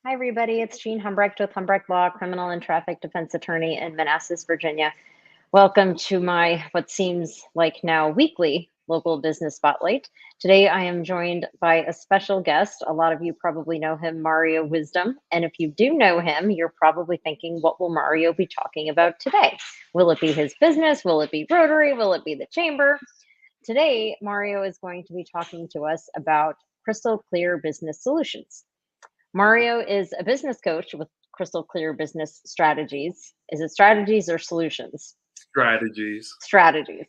Hi, everybody. It's Jean Humbrecht with Humbrecht Law, criminal and traffic defense attorney in Manassas, Virginia. Welcome to my what seems like now weekly local business spotlight. Today, I am joined by a special guest. A lot of you probably know him, Mario Wisdom. And if you do know him, you're probably thinking, what will Mario be talking about today? Will it be his business? Will it be Rotary? Will it be the chamber? Today, Mario is going to be talking to us about crystal clear business solutions. Mario is a business coach with crystal clear business strategies. Is it strategies or solutions? Strategies. Strategies.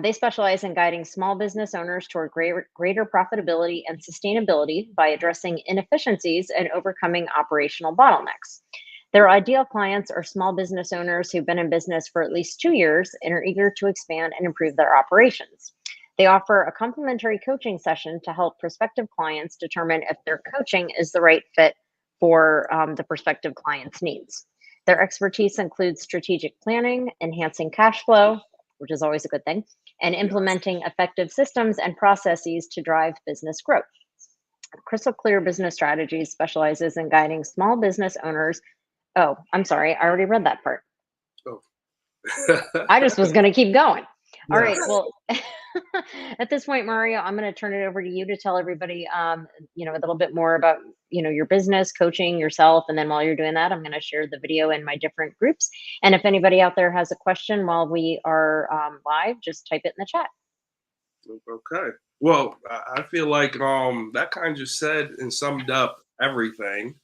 They specialize in guiding small business owners toward greater profitability and sustainability by addressing inefficiencies and overcoming operational bottlenecks. Their ideal clients are small business owners who've been in business for at least 2 years and are eager to expand and improve their operations. They offer a complimentary coaching session to help prospective clients determine if their coaching is the right fit for the prospective client's needs. Their expertise includes strategic planning, enhancing cash flow, which is always a good thing, and implementing effective systems and processes to drive business growth. Crystal Clear Business Strategies specializes in guiding small business owners. Oh, I'm sorry, I already read that part. Oh. I just was going to keep going. All right. Yes. Well, at this point, Mario, I'm going to turn it over to you to tell everybody, a little bit more about, your business, coaching yourself. And then while you're doing that, I'm going to share the video in my different groups. And if anybody out there has a question while we are live, just type it in the chat. Okay. Well, I feel like that kind of just said and summed up everything.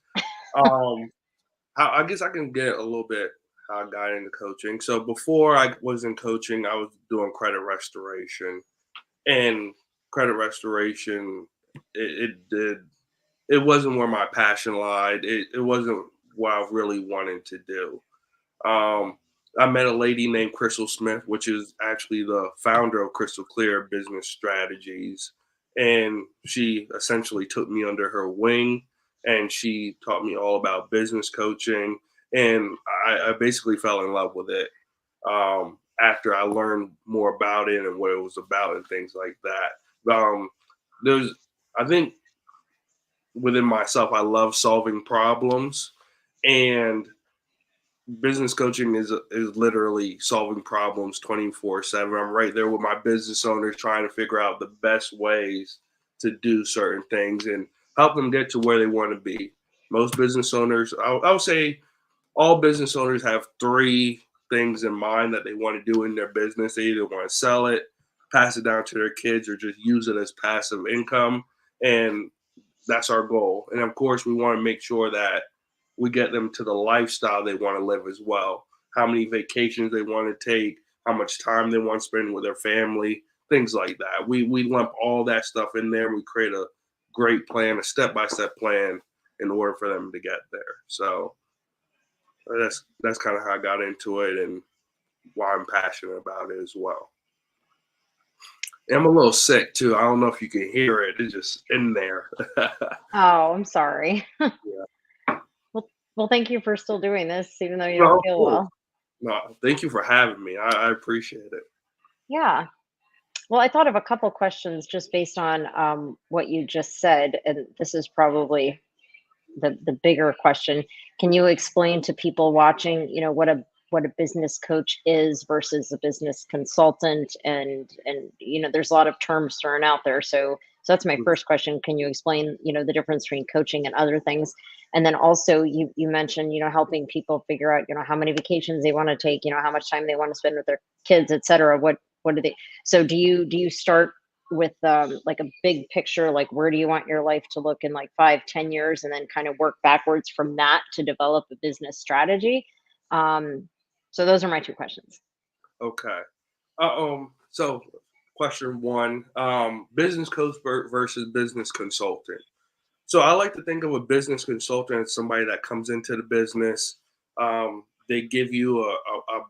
I guess I can get a little bit how I got into coaching. So before I was in coaching, I was doing credit restoration, and credit restoration it wasn't where my passion lied. It wasn't what I really wanted to do. I met a lady named Crystal Smith, which is actually the founder of Crystal Clear Business Strategies. And she essentially took me under her wing and she taught me all about business coaching. And I basically fell in love with it after I learned more about it and what it was about and things like that. There's, I think within myself, I love solving problems. And business coaching is literally solving problems 24/7. I'm right there with my business owners trying to figure out the best ways to do certain things and help them get to where they want to be. Most business owners, I would say all business owners have three things in mind that they want to do in their business. They either want to sell it, pass it down to their kids, or just use it as passive income. And that's our goal. And of course, we want to make sure that we get them to the lifestyle they want to live as well. How many vacations they want to take, how much time they want to spend with their family, things like that. We lump all that stuff in there. We create a great plan, a step-by-step plan in order for them to get there. So that's kind of how I got into it and why I'm passionate about it as well. I'm a little sick too. I don't know if you can hear it. It's just in there. Oh, I'm sorry. Yeah. Well, thank you for still doing this, even though you No, don't of feel course. well. No, thank you for having me. I appreciate it. Yeah. Well, I thought of a couple questions just based on what you just said, and this is probably the bigger question. Can you explain to people watching, what a business coach is versus a business consultant? And there's a lot of terms thrown out there. So that's my first question. Can you explain, the difference between coaching and other things? And then also you mentioned, helping people figure out, how many vacations they want to take, how much time they want to spend with their kids, et cetera. What do they, so do you start with like a big picture, like where do you want your life to look in like 5-10 years, and then kind of work backwards from that to develop a business strategy? So those are my two questions. Okay. So question one, business coach versus business consultant. So I like to think of a business consultant as somebody that comes into the business. They give you a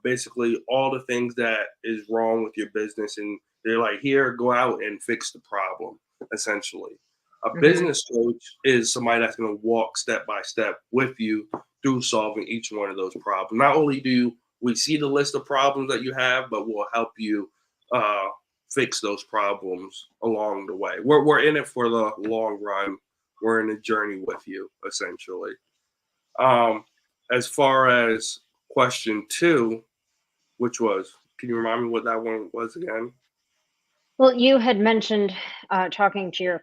basically all the things that is wrong with your business, and they're like, here, go out and fix the problem. Essentially, a Hmm. business coach is somebody that's going to walk step by step with you through solving each one of those problems. Not only do we see the list of problems that you have, but we'll help you uh, fix those problems along the way. We're in it for the long run. We're in a journey with you, essentially. Um, as far as question two, which was, can you remind me what that one was again? Well, you had mentioned talking to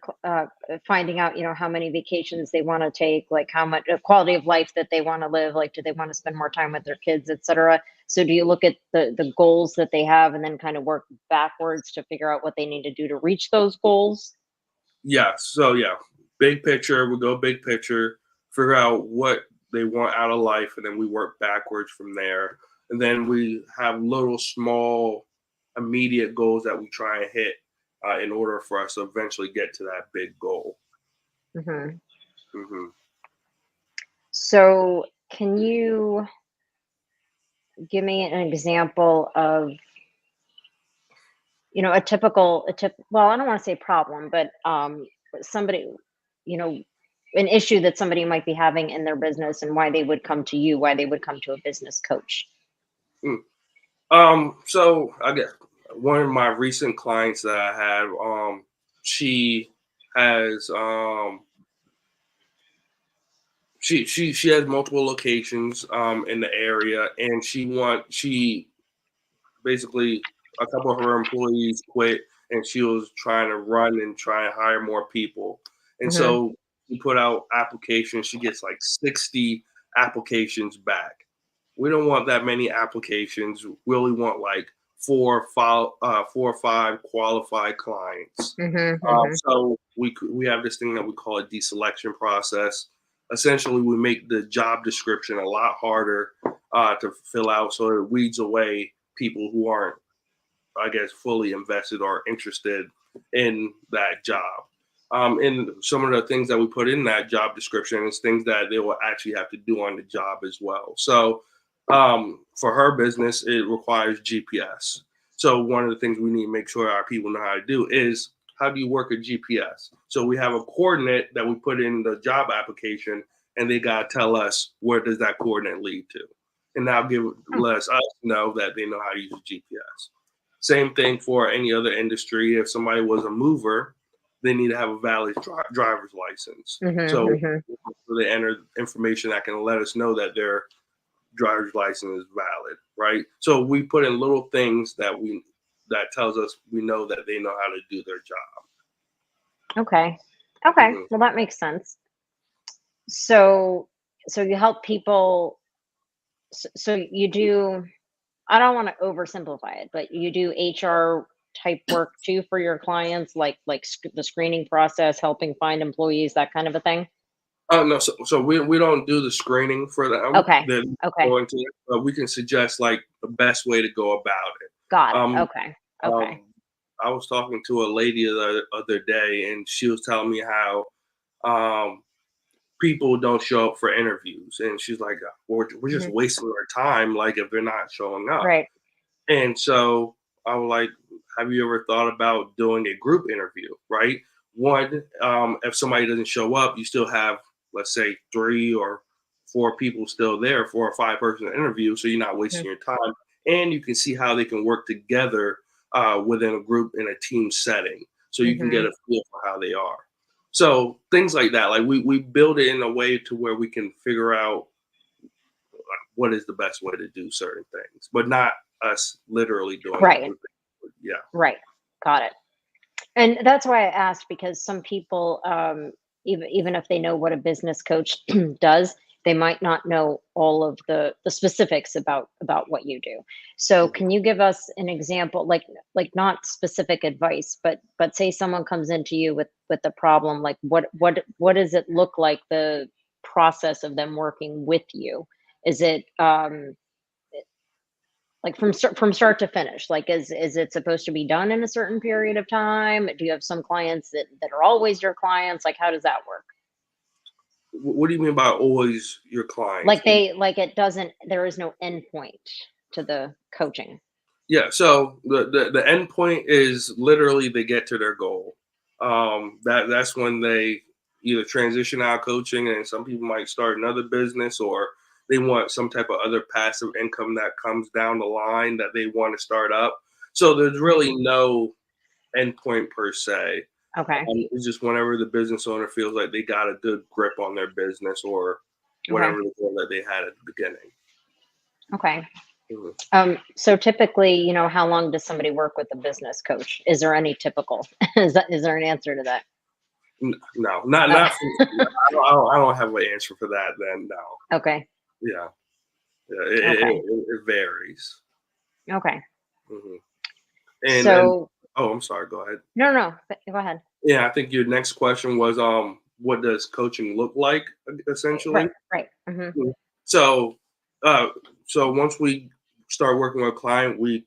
finding out, how many vacations they want to take, like how much quality of life that they want to live, like do they want to spend more time with their kids, etc. So, do you look at the goals that they have and then kind of work backwards to figure out what they need to do to reach those goals? Yeah. So yeah, big picture. We go big picture, figure out what they want out of life, and then we work backwards from there. And then we have little small, immediate goals that we try and hit in order for us to eventually get to that big goal. Hmm. Hmm. So, can you give me an example of, well, I don't want to say problem, but somebody, you know, an issue that somebody might be having in their business and why they would come to you, why they would come to a business coach. So I guess one of my recent clients that I had, she has she has multiple locations in the area, and she basically a couple of her employees quit, and she was trying to run and try and hire more people. And Hmm. so she put out applications. She gets like 60 applications back. We don't want that many applications. We only want like 4 or 5 qualified clients. Hmm. Hmm. So we have this thing that we call a deselection process. Essentially, we make the job description a lot harder to fill out, so it weeds away people who aren't, I guess, fully invested or interested in that job. And some of the things that we put in that job description is things that they will actually have to do on the job as well. So for her business, it requires GPS. So one of the things we need to make sure our people know how to do is, how do you work a GPS? So we have a coordinate that we put in the job application, and they got to tell us where does that coordinate lead to, and now give let us know that they know how to use a GPS. Same thing for any other industry. If somebody was a mover, they need to have a valid driver's license. Hmm. So Hmm. they enter information that can let us know that their driver's license is valid, right? So we put in little things that tells us we know that they know how to do their job. Okay. Okay. Hmm. Well, that makes sense. So, so you help people. So you do. I don't want to oversimplify it, but you do HR type work too for your clients, like the screening process, helping find employees, that kind of a thing. Oh no, so we don't do the screening for them. Okay. Then Okay. go into it, but we can suggest like the best way to go about it. Got it. Um, Okay. Okay. um, I was talking to a lady the other day, and she was telling me how um, people don't show up for interviews, and she's like, we're just Mhm. wasting our time, like if they're not showing up." Right. And so I was like, have you ever thought about doing a group interview, right? One, if somebody doesn't show up, you still have, let's say, 3 or 4 people still there for a 5-person interview. So you're not Mhm. wasting your time. And you can see how they can work together within a group in a team setting. So you can get Mhm. a feel for how they are. So things like that, like we build it in a way to where we can figure out what is the best way to do certain things, but not us literally doing Right. everything. Yeah. Right. Got it. And that's why I asked, because some people, even if they know what a business coach does, they might not know all of the specifics about what you do. So, Mhm. can you give us an example, like not specific advice, but say someone comes into you with a problem, like what does it look like, the process of them working with you? Is it like from start to finish? Like, is it supposed to be done in a certain period of time? Do you have some clients that are always your clients? Like, how does that work? What do you mean by always your clients? Like, like it doesn't, there is no end point to the coaching. Yeah, so the end point is literally they get to their goal. That's when they either transition out of coaching, and some people might start another business, or they want some type of other passive income that comes down the line that they want to start up. So there's really no end point per se. Okay. It's just whenever the business owner feels like they got a good grip on their business, or Okay. whatever the goal that they had at the beginning. Okay. Mhm. So typically, how long does somebody work with a business coach? Is there any typical? Is there an answer to that? No, not from, no, I don't have an answer for that. Then no, Okay. yeah, yeah, Okay. it varies. Okay. Hmm. And So oh, I'm sorry. Go ahead. no, no, go ahead. Yeah, I think your next question was what does coaching look like Right. essentially? Right. Hmm. Mhm. So, uh, so once we start working with a client, we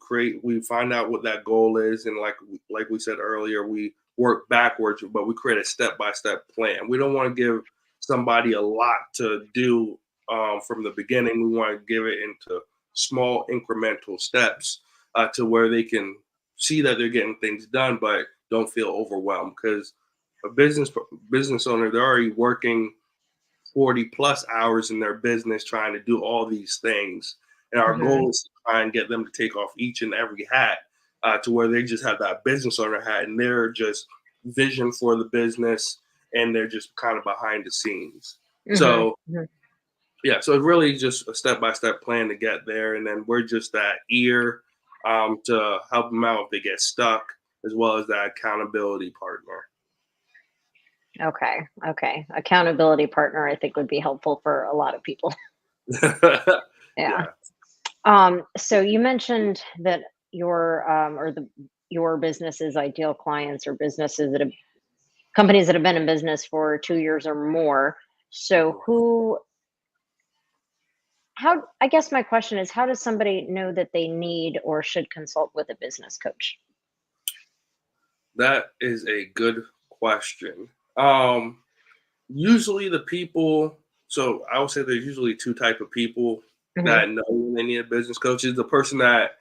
find out what that goal is, and like we said earlier, we work backwards, but we create a step by step plan. We don't want to give somebody a lot to do from the beginning. We want to give it into small incremental steps to where they can see that they're getting things done, but don't feel overwhelmed because a business owner, they're already working 40 plus hours in their business trying to do all these things. And our Hmm. goal is to try and get them to take off each and every hat to where they just have that business owner hat and they're just vision for the business and they're just kind of behind the scenes. Hmm. So, Hmm. yeah, so it's really just a step by step plan to get there. And then we're just that ear to help them out if they get stuck, as well as that accountability partner. Okay. Okay. Accountability partner, I think, would be helpful for a lot of people. Yeah. Yeah. So you mentioned that your business's ideal clients or companies that have been in business for 2 years or more. So Mhm. how, I guess my question is, how does somebody know that they need or should consult with a business coach? That is a good question. Um, Usually the people, so I would say there's usually two type of people Hmm. that know when they need a business coach. Is the person that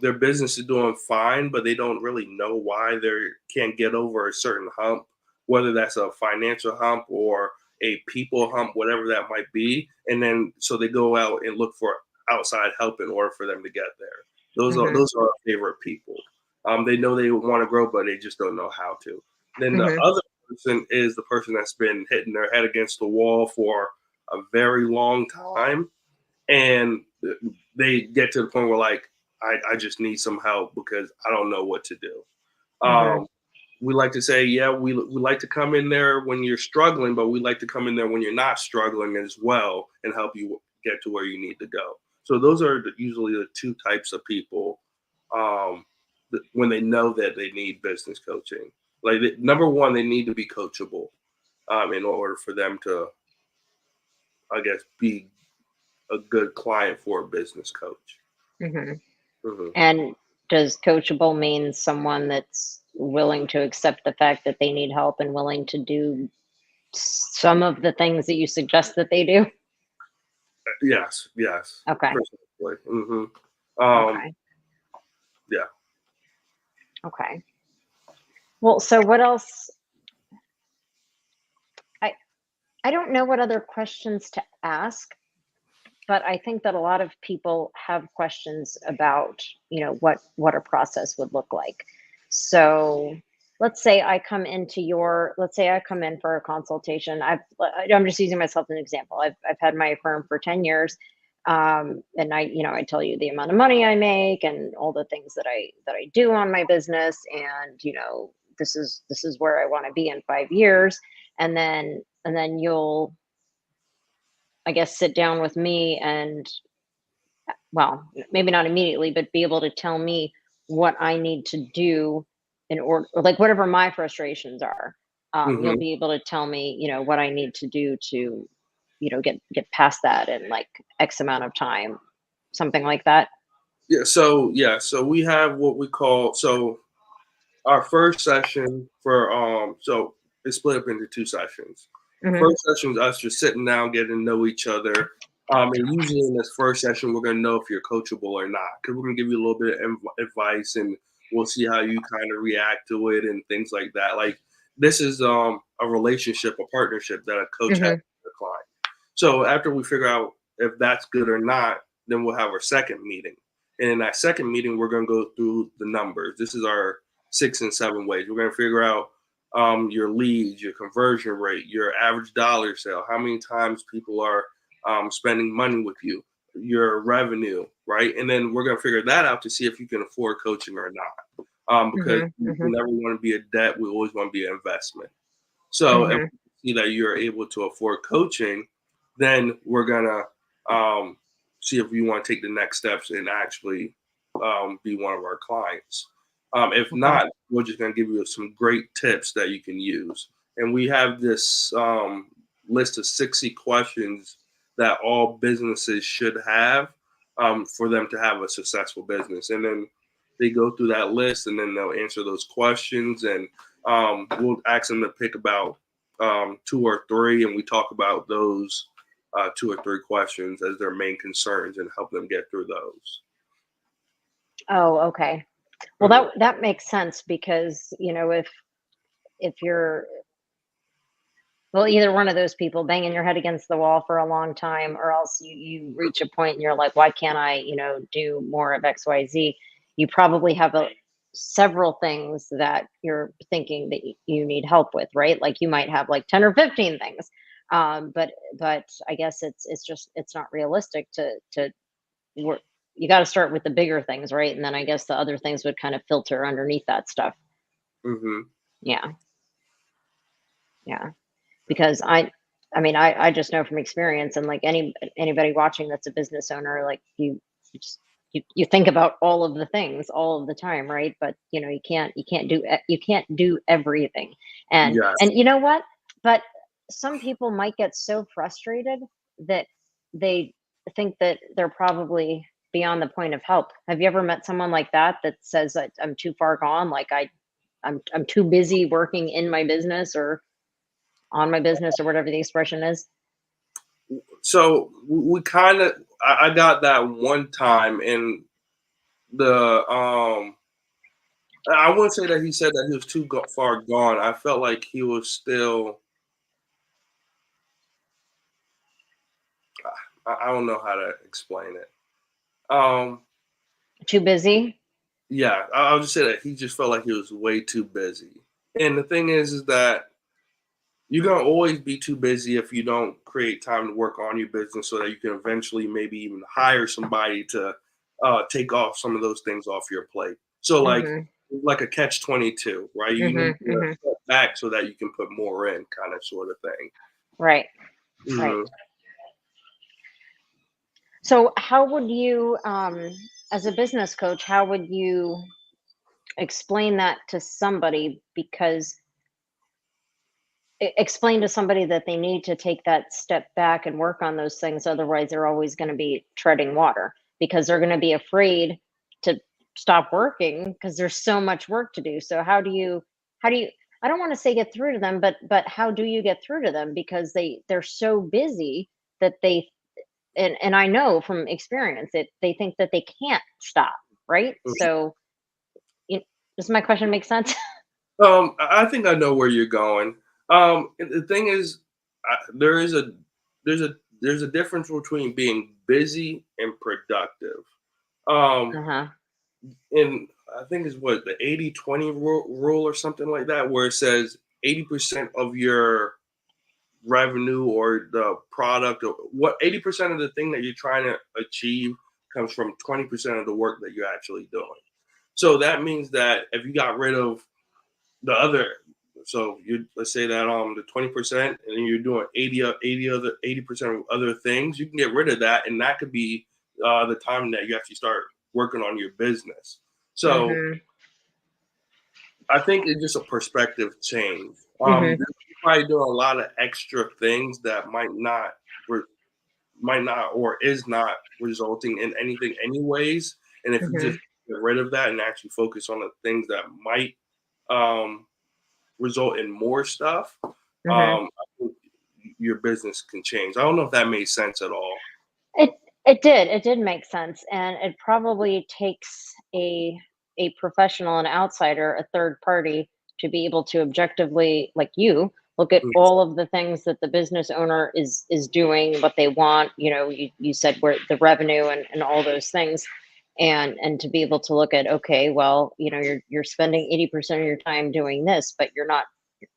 their business is doing fine, but they don't really know why they can't get over a certain hump, whether that's a financial hump or a people hump, whatever that might be. And then so they go out and look for outside help in order for them to get there. Hmm. Those are our favorite people. They know they want to grow, but they just don't know how to. Then the Hmm. other person is the person that's been hitting their head against the wall for a very long time, and they get to the point where like I just need some help because I don't know what to do. Hmm. Um, we like to say, yeah, we like to come in there when you're struggling, but we like to come in there when you're not struggling as well and help you get to where you need to go. So those are usually the two types of people um, when they know that they need business coaching. Like number one, they need to be coachable in order for them to, I guess, be a good client for a business coach. Hmm. Hmm. And does coachable mean someone that's willing to accept the fact that they need help and willing to do some of the things that you suggest that they do? Yes, yes, Okay. precisely. Um, Okay. yeah. Okay. Well, so what else? I I don't know what other questions to ask, but I think that a lot of people have questions about, what a process would look like. So, let's say I come in for a consultation. I'm just using myself as an example. I've had my firm for 10 years. And I tell you the amount of money I make and all the things that I do on my business. And, this is where I want to be in 5 years. And then you'll, I guess, sit down with me and, well, maybe not immediately, but be able to tell me what I need to do in order, like whatever my frustrations are. You'll Hmm. be able to tell me, what I need to do to, get past that in like X amount of time, something like that. So we have what we call our first session for so it's split up into two sessions. The Hmm. first session is us just sitting down, getting to know each other. And usually in this first session, we're gonna know if you're coachable or not, because we're gonna give you a little bit of advice, and we'll see how you kind of react to it and things like that. Like this is a relationship, a partnership that a coach has Hmm. with a client. So after we figure out if that's good or not, then we'll have our second meeting. And in that second meeting, we're gonna go through the numbers. This is our 6 and 7 ways. We're going to figure out your leads, your conversion rate, your average dollar sale, how many times people are spending money with you, your revenue, right? And then we're going to figure that out to see if you can afford coaching or not. Because Mhm. we Mhm. never want to be a debt, we always want to be an investment. So if Mhm. we see that you're able to afford coaching, then we're gonna see if you want to take the next steps and actually be one of our clients. If Okay. not, we're just gonna give you some great tips that you can use. And we have this list of 60 questions that all businesses should have for them to have a successful business. And then they go through that list and then they'll answer those questions and we'll ask them to pick about two or three, and we talk about those two or three questions as their main concerns and help them get through those. Oh, okay. Well, Mhm. that makes sense because, if you're, well, either one of those people banging your head against the wall for a long time, or else you reach a point and you're like, why can't I, do more of XYZ? You probably have several things that you're thinking that you need help with, right? Like you might have like 10 or 15 things. But I guess it's not realistic to work. You got to start with the bigger things, right? And then I guess the other things would kind of filter underneath that stuff. Mhm. Yeah. Yeah. Because I just know from experience, and like anybody watching that's a business owner, like you just you think about all of the things all of the time, right? But you can't do everything. And Yes. you know what? But some people might get so frustrated that they think that they're probably beyond the point of help. Have you ever met someone like that says that I'm too far gone, like I'm too busy working in my business or on my business or whatever the expression is? So we kind of, I got that one time, and the I wouldn't say that he said that he was too far gone. I felt like he was still. I don't know how to explain it. Um, Too busy? yeah, I'll just say that he just felt like he was way too busy. And the thing is that you're gonna always be too busy if you don't create time to work on your business so that you can eventually maybe even hire somebody to take off some of those things off your plate. So Mhm. like a catch 22, right? You need Mhm. to Mhm. step back so that you can put more in, kind of sort of thing. Right. Right. Hmm. So how would you, as a business coach, how would you explain that to somebody? Because explain to somebody that they need to take that step back and work on those things. Otherwise, they're always going to be treading water because they're going to be afraid to stop working because there's so much work to do. So how do you, I don't want to say get through to them, but how do you get through to them? Because they're so busy that and I know from experience that they think that they can't stop. Right. So you, does my question make sense? I think I know where you're going. And the thing is, there is there's a difference between being busy and productive. Um, Uh-huh. and I think it's what the 80/20 rule or something like that, where it says 80% of your revenue or the product or what 80% of the thing that you're trying to achieve comes from 20% of the work that you're actually doing. So that means that if you got rid of the other, so you let's say that the 20% and then you're doing 80% of other things, you can get rid of that, and that could be the time that you actually start working on your business. So Mhm. I think it's just a perspective change. Mhm. You're probably doing a lot of extra things that re- might not or is not resulting in anything anyways. And if you just Mhm. get rid of that and actually focus on the things that might um, result in more stuff, Mhm. I think your business can change. I don't know if that made sense at all. It it did make sense, and it probably takes a professional, an outsider, a third party to be able to objectively, like you, look at Mm. all of the things that the business owner is doing, what they want. You said where the revenue and all those things, and to be able to look at, okay, well, you're spending 80% of your time doing this, but you're not.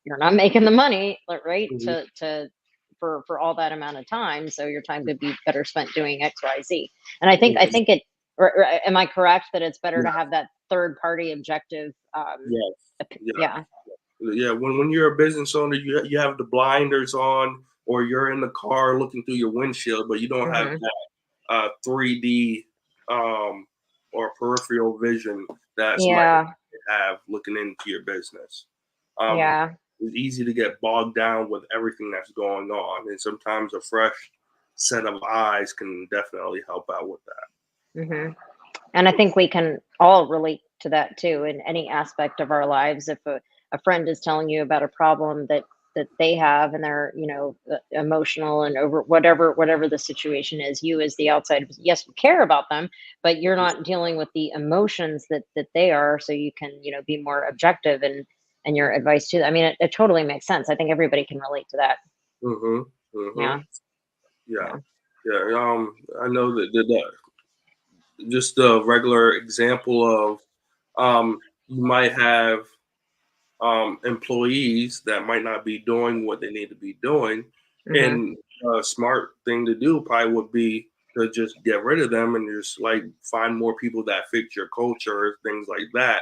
you're not making the money, right? Mhm. To for all that amount of time, so your time could be better spent doing X, Y, Z. And I Mhm. think it. Or am I correct that it's better Yeah. to have that third party objective? Yes. Yeah. Yeah. Yeah. When you're a business owner, you have the blinders on, or you're in the car looking through your windshield, but you don't have Hmm. 3D um, or peripheral vision that somebody Yeah. have looking into your business. Um, Yeah. it's easy to get bogged down with everything that's going on, and sometimes a fresh set of eyes can definitely help out with that. Hmm. And I think we can all relate to that too in any aspect of our lives. If a friend is telling you about a problem that they have and they're, emotional and over whatever the situation is, you as the outside, yes, you care about them, but you're not dealing with the emotions that they are, so you can, be more objective and your advice to them. I mean, it totally makes sense. I think everybody can relate to that. Mhm. Mhm. Yeah. Yeah. Yeah. Yeah. I know just a regular example of you might have employees that might not be doing what they need to be doing. Hmm. And a smart thing to do probably would be to just get rid of them and just like find more people that fit your culture, things like that.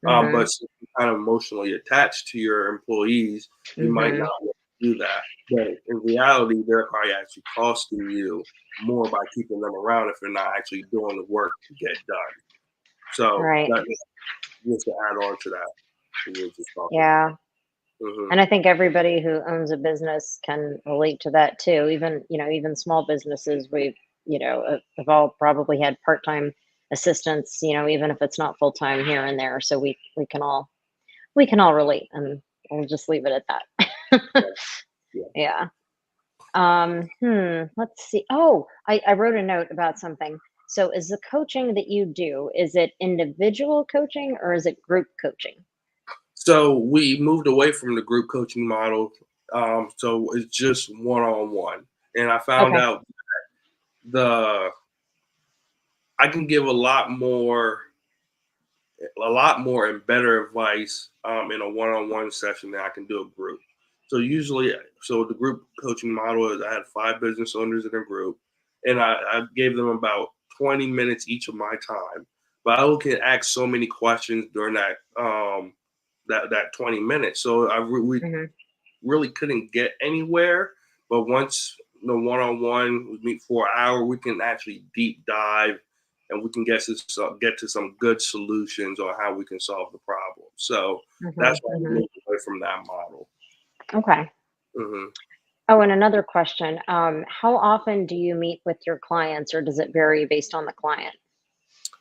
Hmm. But since you're kind of emotionally attached to your employees, you might Hmm. not want to do that. But in reality, they're probably actually costing you more by keeping them around if they're not actually doing the work to get done. So Right. that just to add on to that, we were just talking about. Yeah. Hmm. And I think everybody who owns a business can relate to that too. Even, even small businesses, we've, have all probably had part-time assistants, even if it's not full-time here and there. So we can all relate, and we'll just leave it at that. Yeah. Yeah. Let's see. Oh, I wrote a note about something. So is the coaching that you do, is it individual coaching or is it group coaching? So we moved away from the group coaching model. So it's just one on one. And I found Okay. out the I can give a lot more and better advice in a one on one session than I can do a group. So usually, so the group coaching model is I had 5 business owners in a group, and I gave them about 20 minutes each of my time. But I can ask so many questions during that 20 minutes. So we Hmm. really couldn't get anywhere. But once the one on one, we meet for an hour, we can actually deep dive and we can get to some good solutions on how we can solve the problem. So Hmm. that's why we Hmm. moved away from that model. Okay. Hmm. Oh, and another question. How often do you meet with your clients, or does it vary based on the client?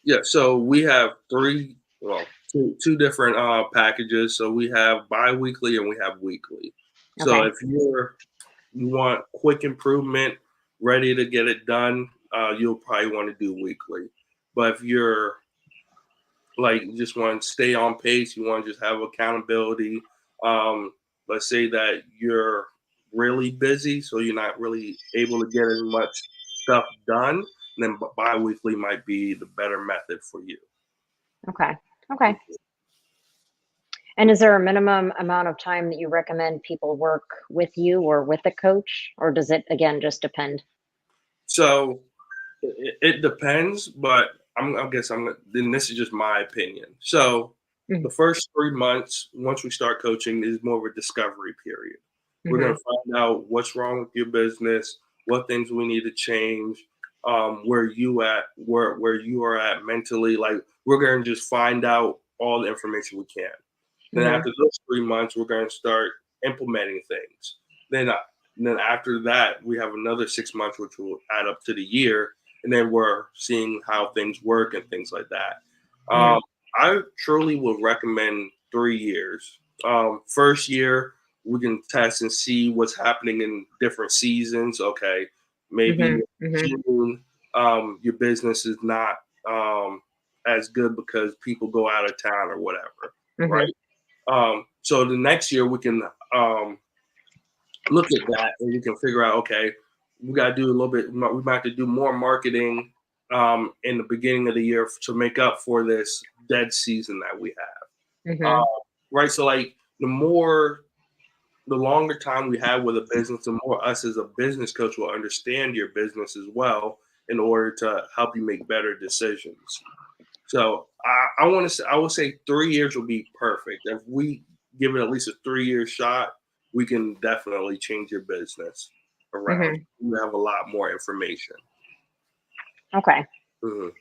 Yeah, so we have two different packages. So we have biweekly and we have weekly. So Okay. if you want quick improvement, ready to get it done, you'll probably want to do weekly. But if you're like you just want to stay on pace, you want to just have accountability. Let's say that you're really busy, so you're not really able to get as much stuff done. Then bi-weekly might be the better method for you. Okay. Okay. And is there a minimum amount of time that you recommend people work with you or with a coach, or does it again just depend? So it depends, but I guess then this is just my opinion. So Mhm. the first 3 months, once we start coaching, is more of a discovery period. We're going Mhm. to find out what's wrong with your business, what things we need to change, where you are at mentally. Like we're going to just find out all the information we can. Then Mhm. after those 3 months, we're going to start implementing things. Then, uh, then after that, we have another 6 months, which will add up to the year, and then we're seeing how things work and things like that. Um, Mhm. I truly would recommend 3 years. First year, we can test and see what's happening in different seasons. Okay, maybe Mhm. Mhm. June, your business is not um, as good because people go out of town or whatever, Mhm. right? So the next year we can look at that and we can figure out, okay, we got to do a little bit. We might have to do more marketing in the beginning of the year to make up for this dead season that we have. Mhm. Right. So like the more. the longer time we have with a business, the more us as a business coach will understand your business as well in order to help you make better decisions. So I want to say, I would say 3 years will be perfect. If we give it at least a 3 year shot, we can definitely change your business around. Hmm. You have a lot more information. Okay. Mhm.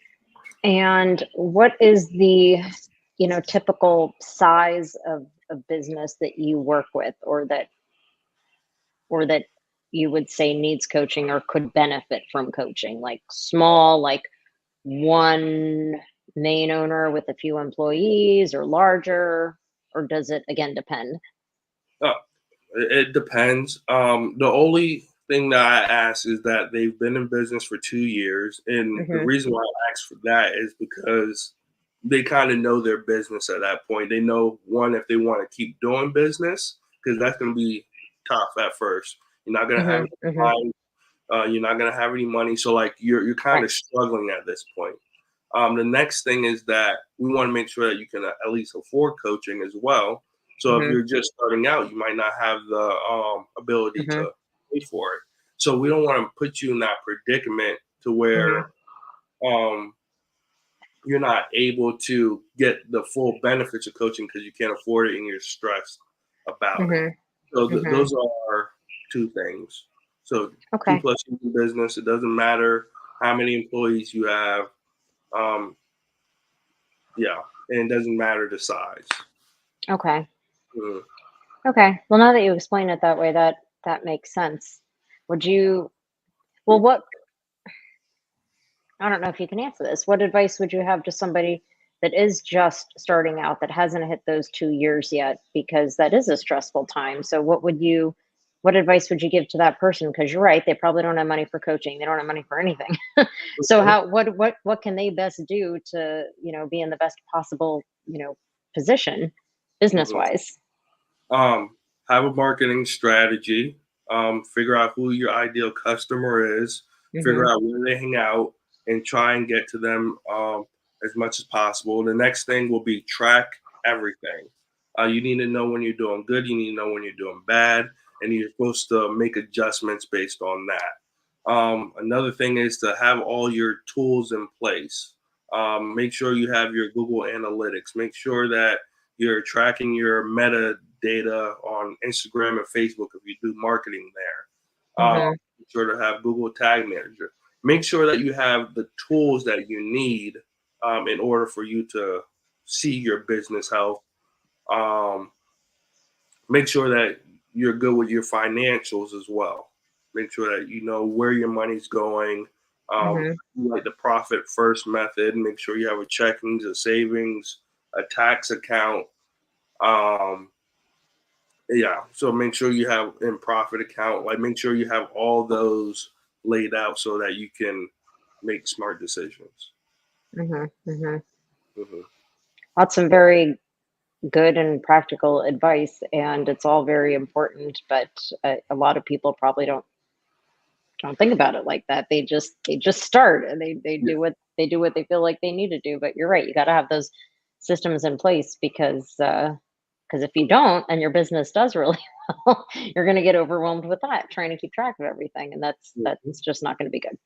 And what is the, typical size of business that you work with, or that you would say needs coaching or could benefit from coaching? Like small, like one main owner with a few employees, or larger, or does it again depend? Uh, it depends. The only thing that I ask is that they've been in business for 2 years, and the Mhm. reason why I ask for that is because they kind of know their business at that point. They know one if they want to keep doing business because that's going to be tough at first. You're not going to have Mhm. any Mhm. clients, you're not going to have any money, so like you're kind Right. of struggling at this point. The next thing is that we want to make sure that you can at least afford coaching as well. So if Mhm. you're just starting out, you might not have the ability Mhm. to pay for it. So we don't want to put you in that predicament to Mhm. where um, you're not able to get the full benefits of coaching because you can't afford it and you're stressed about it. Mhm. So Mhm. those are two things. So two Okay. plus years in business, it doesn't matter how many employees you have. Um, Yeah, and it doesn't matter the size. Okay. Mhm. Okay. Well, now that you explain it that way, that makes sense. Would you? Well, what I don't know if you can answer this. What advice would you have to somebody that is just starting out, that hasn't hit those 2 years yet? Because that is a stressful time. So, what advice would you give to that person? Because you're right, they probably don't have money for coaching. They don't have money for anything. So, Mhm, what can they best do to, be in the best possible, position business mhm. wise? Um, have a marketing strategy. Figure out who your ideal customer is. Figure Mm-hmm. out where they hang out, and try and get to them as much as possible. The next thing will be track everything. You need to know when you're doing good. You need to know when you're doing bad, and you're supposed to make adjustments based on that. Another thing is to have all your tools in place. Make sure you have your Google Analytics. Make sure that you're tracking your metadata on Instagram and Facebook if you do marketing there. Mm-hmm. Make sure to have Google Tag Manager. Make sure that you have the tools that you need in order for you to see your business health. Um, Make sure that you're good with your financials as well. Make sure that you know where your money's going. Mm-hmm. Like the profit first method. Make sure you have a checkings, a savings, a tax account. Um, yeah, so make sure you have in profit account. Like make sure you have all those laid out so that you can make smart decisions. Mm-hmm. Mm-hmm. Hmm. That's some very good and practical advice, and it's all very important, but a lot of people probably don't think about it like that. They just start, and they Yeah. do what they feel like they need to do. But you're right, you got to have those systems in place, because if you don't and your business does really well, you're going to get overwhelmed with that, trying to keep track of everything, and that's just not going to be good.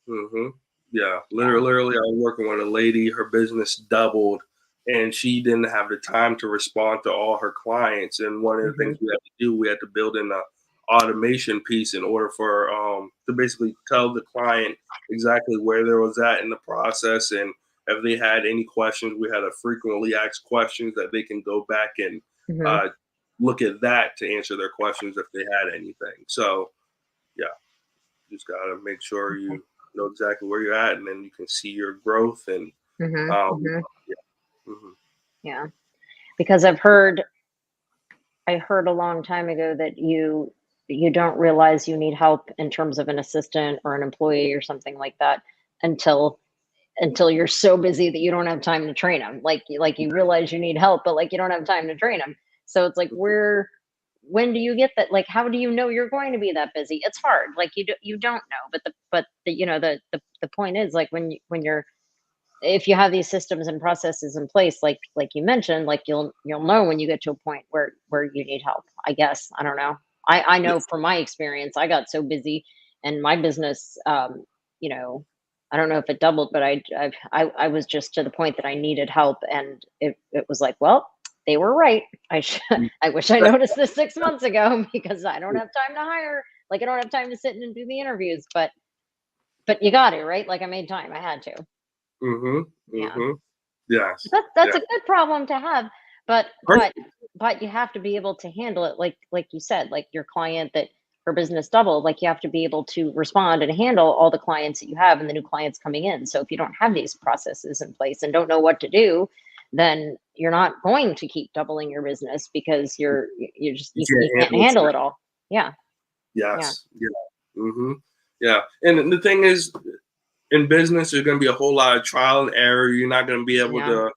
Hmm. Yeah, Yeah. literally, I was working with a lady. Her business doubled, and she didn't have the time to respond to all her clients. And one of the Hmm. things we had to do, we had to build in a automation piece in order for to basically tell the client exactly where there was at in the process, and if they had any questions, we had a frequently asked questions that they can go back and Hmm. uh, look at that to answer their questions if they had anything. So yeah, just gotta make sure Okay. you know exactly where you're at, and then you can see your growth. And Hmm. um, Hmm. yeah, hmm Yeah, because I heard a long time ago that you don't realize you need help in terms of an assistant or an employee or something like that until you're so busy that you don't have time to train them. Like you realize you need help, but like you don't have time to train them. So it's like, when do you get that? Like, how do you know you're going to be that busy? It's hard. Like you don't know. But the point is, like, when you're if you have these systems and processes in place, like you mentioned, like you'll know when you get to a point where you need help. I guess I don't know. I know from my experience, I got so busy, and my business, you know, I don't know if it doubled, but I was just to the point that I needed help, and it was like, well, they were right. I wish I noticed this 6 months ago because I don't have time to hire. Like I don't have time to sit and do the interviews, but you got it right. Like I made time. I had to. Mhm. Yeah. Mhm. Yes. That's Yeah. a good problem to have, but but Perfect. but you have to be able to handle it like you said, like your client that her business doubled, like you have to be able to respond and handle all the clients that you have and the new clients coming in. So if you don't have these processes in place and don't know what to do, then you're not going to keep doubling your business because You can't you can't handle it. handle it all. Yeah. Yeah. Yes. Yeah. Mhm. Yeah. And the thing is, in business, there's going to be a whole lot of trial and error. You're not going to be able Yeah.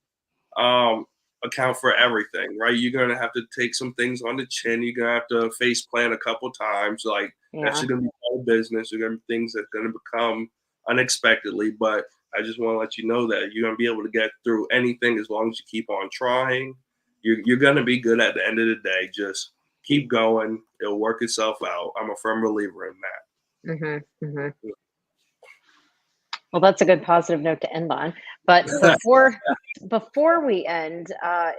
to um, account for everything, right? You're going to have to take some things on the chin. You're going to have to face plan a couple times. Like that's Yeah. just going to be part of business. There's going to be things that's going to become unexpectedly. But I just want to let you know that you're going to be able to get through anything as long as you keep on trying. You're going to be good at the end of the day. Just keep going. It'll work itself out. I'm a firm believer in Mhm. Mhm. Well, that's a good positive note to end on. But before we end,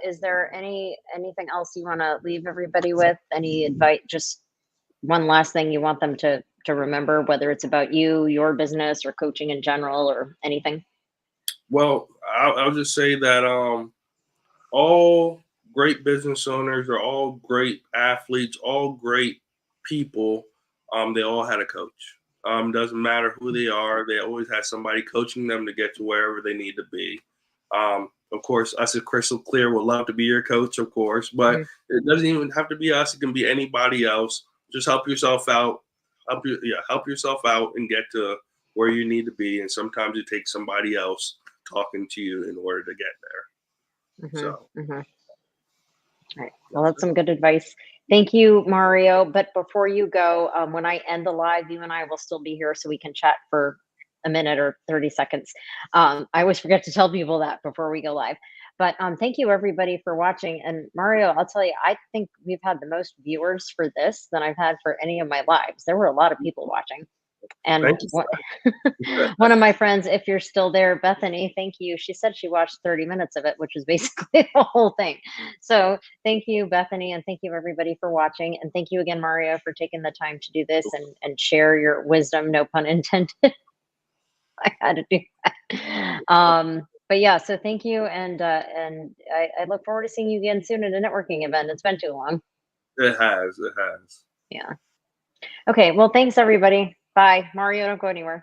is there anything else you want to leave everybody with? Any advice? Just one last thing you want them to remember, whether it's about you, your business, or coaching in general, or anything. Well, I'll just say that all great business owners are all great athletes, all great people. They all had a coach. Doesn't matter who they are, they always had somebody coaching them to get to wherever they need to be. Of course, us at Crystal Clear would love to be your coach, of course, but Hmm. it doesn't even have to be us. It can be anybody else. Just help yourself out. Help yourself out and get to where you need to be. And sometimes it takes somebody else talking to you in order to get there. Hmm. So Hmm. All right. Well, that's that's some good advice. Thank you, Mario. But before you go, when I end the live, you and I will still be here so we can chat for a minute or 30 seconds. I always forget to tell people that before we go live. But thank you, everybody, for watching. And Mario, I'll tell you, I think we've had the most viewers for this than I've had for any of my lives. There were a lot of people watching. And Thank you. one of my friends, if you're still there, Bethany, thank you. She said she watched 30 minutes of it, which was basically the whole thing. So thank you, Bethany, and thank you everybody for watching. And thank you again, Mario, for taking the time to do this and share your wisdom, no pun intended. I had to do that. But yeah, so thank you, and I look forward to seeing you again soon at a networking event. It's been too long. It has. It has. Yeah. Okay. Well, thanks everybody. Bye, Mario. Don't go anywhere.